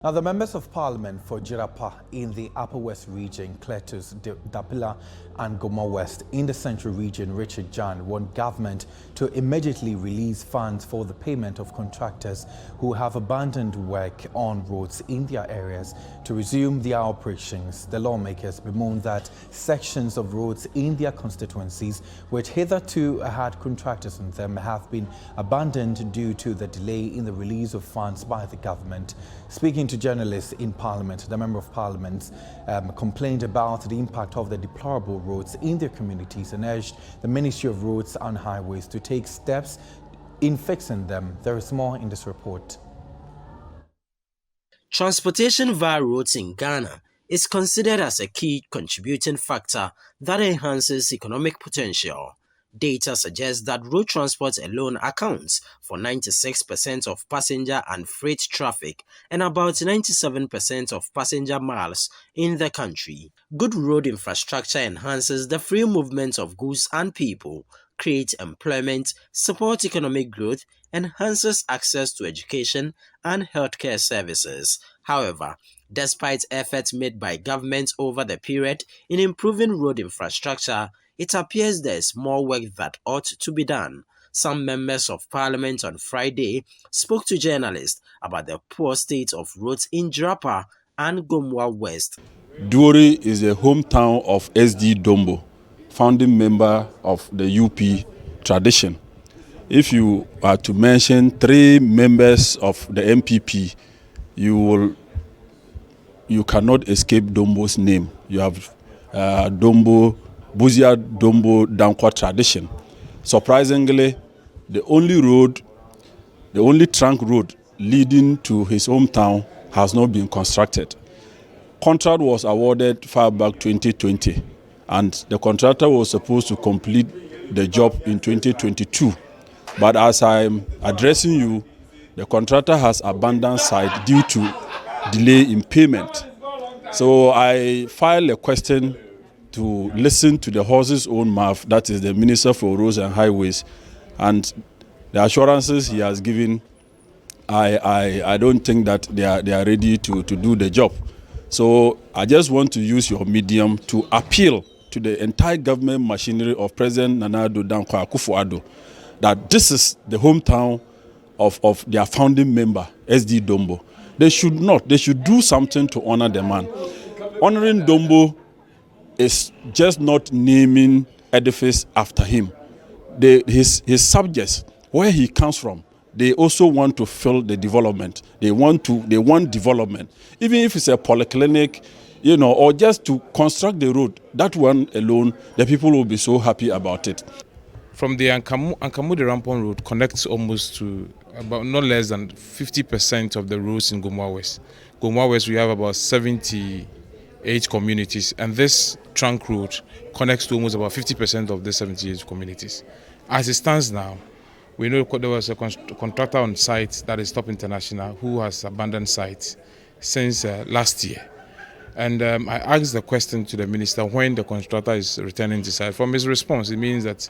Now, the members of parliament for Jirapa in the Upper West region, Cletus, Dapila and Goma West in the Central region, Richard Jan, want government to immediately release funds for the payment of contractors who have abandoned work on roads in their areas to resume their operations. The lawmakers bemoan that sections of roads in their constituencies, which hitherto had contractors on them, have been abandoned due to the delay in the release of funds by the government. Speaking to journalists in Parliament, the Member of Parliament complained about the impact of the deplorable roads in their communities and urged the Ministry of Roads and Highways to take steps in fixing them. There is more in this report. Transportation via roads in Ghana is considered as a key contributing factor that enhances economic potential. Data suggests that road transport alone accounts for 96% of passenger and freight traffic and about 97% of passenger miles in the country. Good road infrastructure enhances the free movement of goods and people, creates employment, supports economic growth, enhances access to education and healthcare services. However, despite efforts made by government over the period in improving road infrastructure, it appears there is more work that ought to be done. Some members of parliament on Friday spoke to journalists about the poor state of roads in Jirapa and Goma West. Duori is a hometown of SD Dombo, founding member of the UP tradition. If you are to mention three members of the MPP, you cannot escape Dombo's name. You have Dombo, Buzia Dombo Dankwa tradition. Surprisingly, the only trunk road leading to his hometown has not been constructed. Contract was awarded far back 2020, and the contractor was supposed to complete the job in 2022. But as I'm addressing you, the contractor has abandoned site due to delay in payment. So I filed a question to listen to the horse's own mouth, that is the Minister for Roads and Highways, and the assurances he has given, I don't think that they are ready to do the job. So I just want to use your medium to appeal to the entire government machinery of President Nana Addo Dankwa Akufo-Addo that this is the hometown of their founding member, SD Dombo. They should do something to honor the man. Honoring Dombo is just not naming edifice after him. His subjects, where he comes from, they also want to fill the development. They want development. Even if it's a polyclinic, or just to construct the road, that one alone, the people will be so happy about it. From the Ankamu Rampon Road connects almost to about not less than 50% of the roads in Goma West. Goma West, we have about 78 communities, and this trunk road connects to almost about 50% of the 78 communities. As it stands now, we know there was a contractor on site, that is Top International, who has abandoned site since last year. And I asked the question to the minister when the contractor is returning to site. From his response, it means that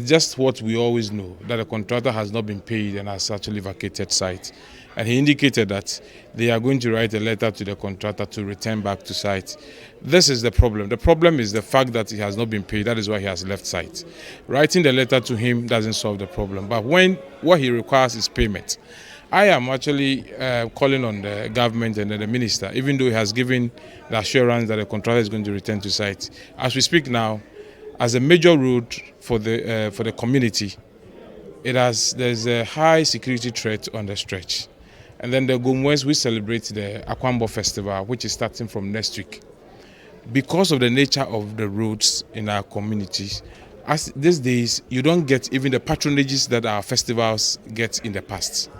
just what we always know, that the contractor has not been paid and has actually vacated site. And he indicated that they are going to write a letter to the contractor to return back to site. This is the problem. The problem is the fact that he has not been paid. That is why he has left site. Writing the letter to him doesn't solve the problem. But what he requires is payment. I am actually calling on the government and the minister, even though he has given the assurance that the contractor is going to return to site. As we speak now, as a major road for the community, there's a high security threat on the stretch. And then the Goma West, we celebrate the Akwambo Festival, which is starting from next week. Because of the nature of the roads in our communities, as these days, you don't get even the patronages that our festivals get in the past.